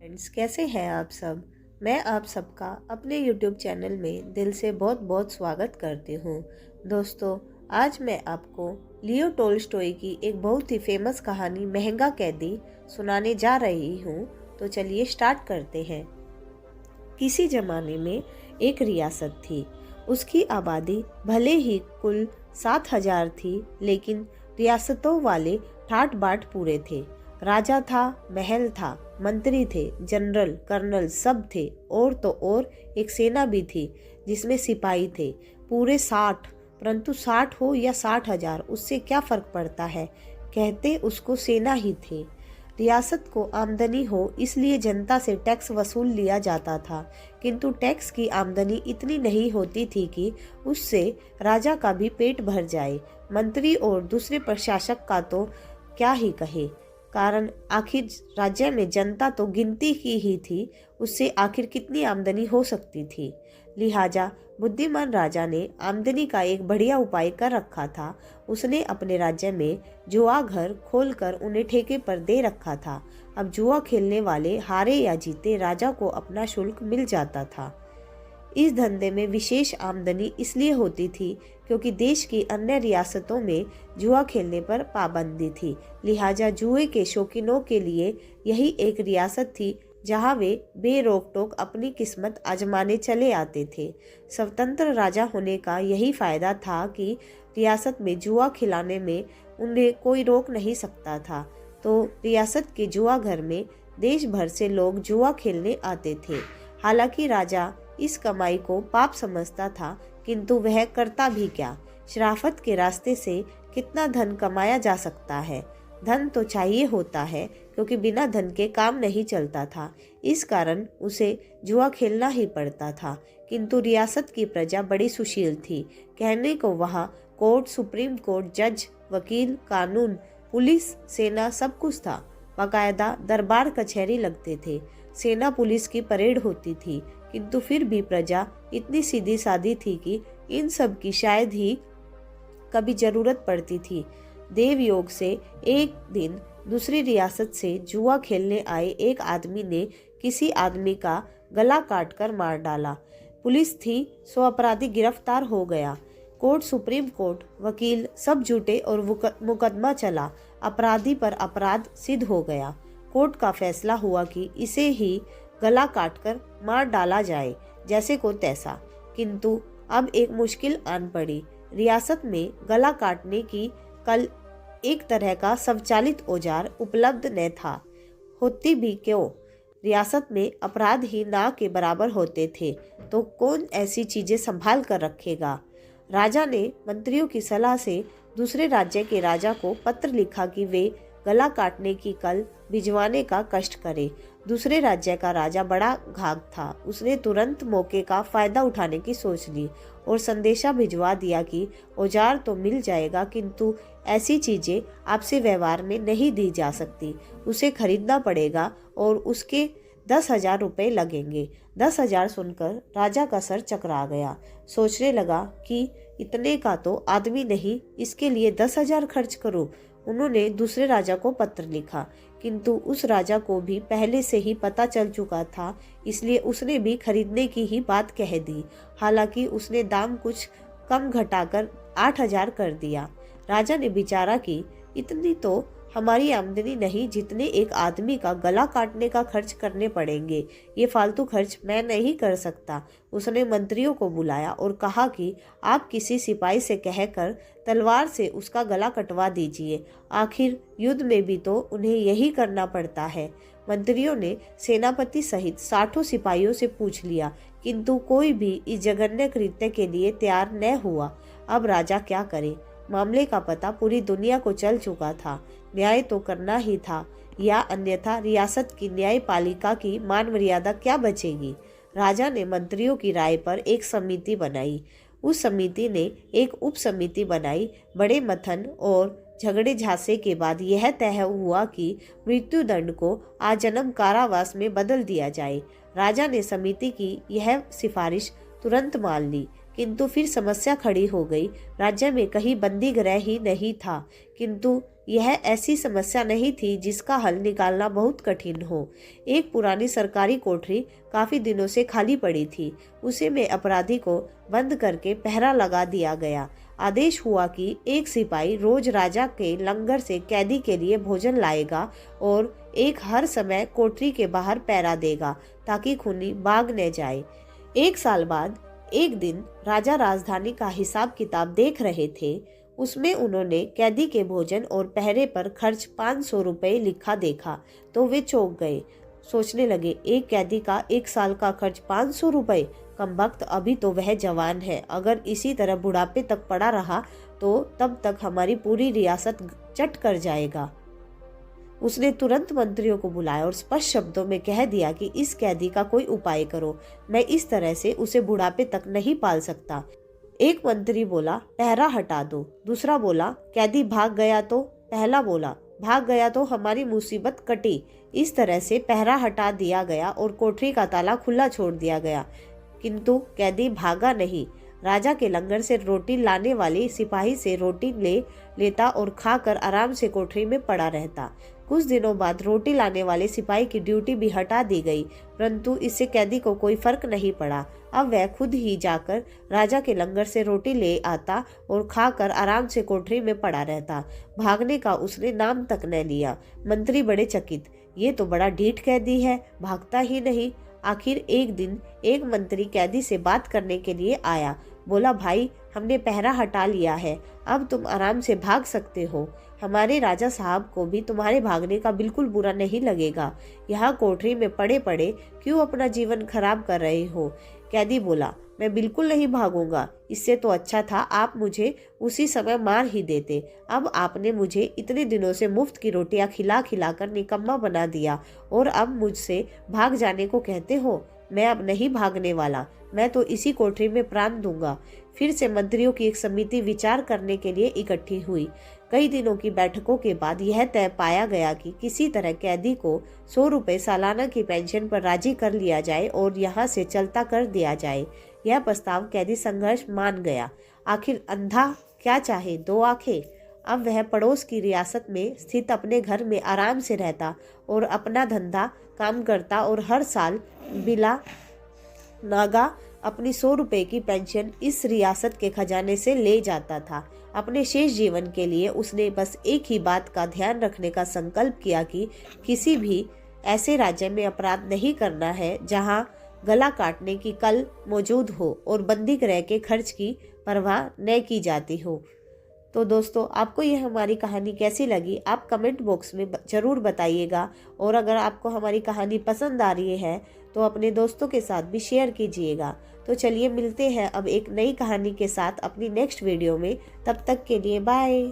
Friends, कैसे हैं आप सब। मैं आप सबका अपने YouTube चैनल में दिल से बहुत बहुत स्वागत करती हूँ। दोस्तों, आज मैं आपको लियो टोल्स्टॉय की एक बहुत ही फेमस कहानी महंगा कैदी सुनाने जा रही हूँ। तो चलिए स्टार्ट करते हैं। किसी जमाने में एक रियासत थी। उसकी आबादी भले ही कुल 7,000 थी, लेकिन रियासतों वाले ठाट बाट पूरे थे। राजा था, महल था, मंत्री थे, जनरल कर्नल सब थे, और तो और एक सेना भी थी जिसमें सिपाही थे पूरे 60। परंतु 60 हो या 60,000, उससे क्या फर्क पड़ता है, कहते उसको सेना ही थे। रियासत को आमदनी हो इसलिए जनता से टैक्स वसूल लिया जाता था, किंतु टैक्स की आमदनी इतनी नहीं होती थी कि उससे राजा का भी पेट भर जाए। मंत्री और दूसरे प्रशासक का तो क्या ही कहे, कारण आखिर राज्य में जनता तो गिनती की ही थी, उससे आखिर कितनी आमदनी हो सकती थी। लिहाजा बुद्धिमान राजा ने आमदनी का एक बढ़िया उपाय कर रखा था। उसने अपने राज्य में जुआ घर खोलकर उन्हें ठेके पर दे रखा था। अब जुआ खेलने वाले हारे या जीते, राजा को अपना शुल्क मिल जाता था। इस धंधे में विशेष आमदनी इसलिए होती थी क्योंकि देश की अन्य रियासतों में जुआ खेलने पर पाबंदी थी। लिहाजा जुए के शौकीनों के लिए यही एक रियासत थी जहां वे बेरोक टोक अपनी किस्मत आजमाने चले आते थे। स्वतंत्र राजा होने का यही फायदा था कि रियासत में जुआ खिलाने में उन्हें कोई रोक नहीं सकता था। तो रियासत के जुआ घर में देश भर से लोग जुआ खेलने आते थे। हालांकि राजा इस कमाई को पाप समझता था, किंतु वह करता भी क्या। शराफत के रास्ते से कितना धन कमाया जा सकता है। धन तो चाहिए होता है, क्योंकि बिना धन के काम नहीं चलता था। इस कारण उसे जुआ खेलना ही पड़ता था। किंतु रियासत की प्रजा बड़ी सुशील थी। कहने को वहाँ कोर्ट, सुप्रीम कोर्ट, जज, वकील, कानून, पुलिस, सेना सब कुछ था। बाकायदा दरबार कचहरी लगते थे। सेना पुलिस की परेड होती थी, किंतु फिर भी प्रजा इतनी सीधी सादी थी कि इन सब की शायद ही कभी जरूरत पड़ती थी। देव योग से एक दिन दूसरी रियासत से जुआ खेलने आए एक आदमी ने किसी आदमी का गला काटकर मार डाला। पुलिस थी सो अपराधी गिरफ्तार हो गया। कोर्ट, सुप्रीम कोर्ट, वकील सब जुटे और मुकदमा चला। अपराधी पर अपराध सिद्ध हो गया। कोर्ट का फैसला हुआ कि इसे ही गला काटकर मार डाला जाए, जैसे को तैसा। किंतु अब एक मुश्किल आन पड़ी। रियासत में गला काटने की कल एक तरह का स्वचालित औजार उपलब्ध न था। होती भी क्यों, रियासत में अपराध ही ना के बराबर होते थे, तो कौन ऐसी चीजें संभाल कर रखेगा। राजा ने मंत्रियों की सलाह से दूसरे राज्य के राजा को पत्र लिखा कि वे गला काटने की कल भिजवाने का कष्ट करे। दूसरे राज्य का राजा बड़ा घाघ था। उसने तुरंत मौके का फायदा उठाने की सोच ली और संदेशा भिजवा दिया कि औजार तो मिल जाएगा, किंतु ऐसी चीजें आपसे व्यवहार में नहीं दी जा सकती। उसे खरीदना पड़ेगा और उसके 10,000 रुपये लगेंगे। 10,000 सुनकर राजा का सर चकरा गया। सोचने लगा कि इतने का तो आदमी नहीं, इसके लिए 10,000 खर्च करूं। उन्होंने दूसरे राजा को पत्र लिखा, किंतु उस राजा को भी पहले से ही पता चल चुका था, इसलिए उसने भी खरीदने की ही बात कह दी। हालांकि उसने दाम कुछ कम घटाकर 8,000 कर दिया। राजा ने विचारा कि इतनी तो हमारी आमदनी नहीं जितने एक आदमी का गला काटने का खर्च करने पड़ेंगे। ये फालतू खर्च मैं नहीं कर सकता। उसने मंत्रियों को बुलाया और कहा कि आप किसी सिपाही से कहकर तलवार से उसका गला कटवा दीजिए। आखिर युद्ध में भी तो उन्हें यही करना पड़ता है। मंत्रियों ने सेनापति सहित 60 सिपाहियों से पूछ लिया, किंतु कोई भी इस जघन्य कृत्य के लिए तैयार न हुआ। अब राजा क्या करे। मामले का पता पूरी दुनिया को चल चुका था। न्याय तो करना ही था, या अन्यथा रियासत की न्यायपालिका की मान मर्यादा क्या बचेगी। राजा ने मंत्रियों की राय पर एक समिति बनाई। उस समिति ने एक उप समिति बनाई। बड़े मंथन और झगड़े झांसे के बाद यह तय हुआ कि मृत्युदंड को आजन्म कारावास में बदल दिया जाए। राजा ने समिति की यह सिफारिश तुरंत मान ली, किंतु फिर समस्या खड़ी हो गई। राज्य में कहीं बंदी गृह ही नहीं था, किंतु यह ऐसी समस्या नहीं थी जिसका हल निकालना बहुत कठिन हो। एक पुरानी सरकारी कोठरी काफी दिनों से खाली पड़ी थी। उसे में अपराधी को बंद करके पहरा लगा दिया गया। आदेश हुआ कि एक सिपाही रोज राजा के लंगर से कैदी के लिए भोजन लाएगा और एक हर समय कोठरी के बाहर पहरा देगा ताकि खूनी भाग न जाए। 1 साल बाद एक दिन राजा राजधानी का हिसाब किताब देख रहे थे। उसमें उन्होंने कैदी के भोजन और पहरे पर खर्च 500 रुपये लिखा देखा तो वे चौंक गए। सोचने लगे, एक कैदी का 1 साल का खर्च 500 रुपये? कमबख्त, अभी तो वह जवान है। अगर इसी तरह बुढ़ापे तक पड़ा रहा तो तब तक हमारी पूरी रियासत चट कर जाएगा। उसने तुरंत मंत्रियों को बुलाया और स्पष्ट शब्दों में कह दिया कि इस कैदी का कोई उपाय करो। मैं इस तरह से उसे बुढ़ापे तक नहीं पाल सकता। एक मंत्री बोला, पहरा हटा दो। दूसरा बोला, कैदी भाग गया तो? पहला बोला, भाग गया तो हमारी मुसीबत कटी। इस तरह से पहरा हटा दिया गया और कोठरी का ताला खुला छोड़ दिया गया, किंतु कैदी भागा नहीं। राजा के लंगर से रोटी लाने वाले सिपाही से रोटी लेता और खाकर आराम से कोठरी में पड़ा रहता। कुछ दिनों बाद रोटी लाने वाले सिपाही की ड्यूटी भी हटा दी गई, परंतु इससे कैदी को कोई फर्क नहीं पड़ा। अब वह खुद ही जाकर राजा के लंगर से रोटी ले आता और खाकर आराम से कोठरी में पड़ा रहता। भागने का उसने नाम तक न लिया। मंत्री बड़े चकित, ये तो बड़ा ढीठ कैदी है, भागता ही नहीं। आखिर एक दिन एक मंत्री कैदी से बात करने के लिए आया। बोला, भाई, हमने पहरा हटा लिया है, अब तुम आराम से भाग सकते हो। हमारे राजा साहब को भी तुम्हारे भागने का बिल्कुल बुरा नहीं लगेगा। यहाँ कोठरी में पड़े पड़े क्यों अपना जीवन खराब कर रहे हो? कैदी बोला, मैं बिल्कुल नहीं भागूंगा। इससे तो अच्छा था आप मुझे उसी समय मार ही देते। अब आपने मुझे इतने दिनों से मुफ्त की रोटियां खिला खिलाकर निकम्मा बना दिया और अब मुझसे भाग जाने को कहते हो। मैं अब नहीं भागने वाला, मैं तो इसी कोठरी में प्राण दूंगा। फिर से मंत्रियों की एक समिति विचार करने के लिए इकट्ठी हुई। कई दिनों की बैठकों के बाद यह तय पाया गया कि किसी तरह कैदी को 100 रुपये सालाना की पेंशन पर राजी कर लिया जाए और यहाँ से चलता कर दिया जाए। यह प्रस्ताव कैदी संघर्ष मान गया। आखिर अंधा क्या चाहे, 2 आंखें। अब वह पड़ोस की रियासत में स्थित अपने घर में आराम से रहता और अपना धंधा काम करता और हर साल बिला नागा अपनी 100 रुपये की पेंशन इस रियासत के खजाने से ले जाता था। अपने शेष जीवन के लिए उसने बस एक ही बात का ध्यान रखने का संकल्प किया कि किसी भी ऐसे राज्य में अपराध नहीं करना है जहां गला काटने की कल मौजूद हो और बंदी गृह के खर्च की परवाह न की जाती हो। तो दोस्तों, आपको यह हमारी कहानी कैसी लगी आप कमेंट बॉक्स में ज़रूर बताइएगा। और अगर आपको हमारी कहानी पसंद आ रही है तो अपने दोस्तों के साथ भी शेयर कीजिएगा। तो चलिए मिलते हैं अब एक नई कहानी के साथ अपनी नेक्स्ट वीडियो में। तब तक के लिए बाय।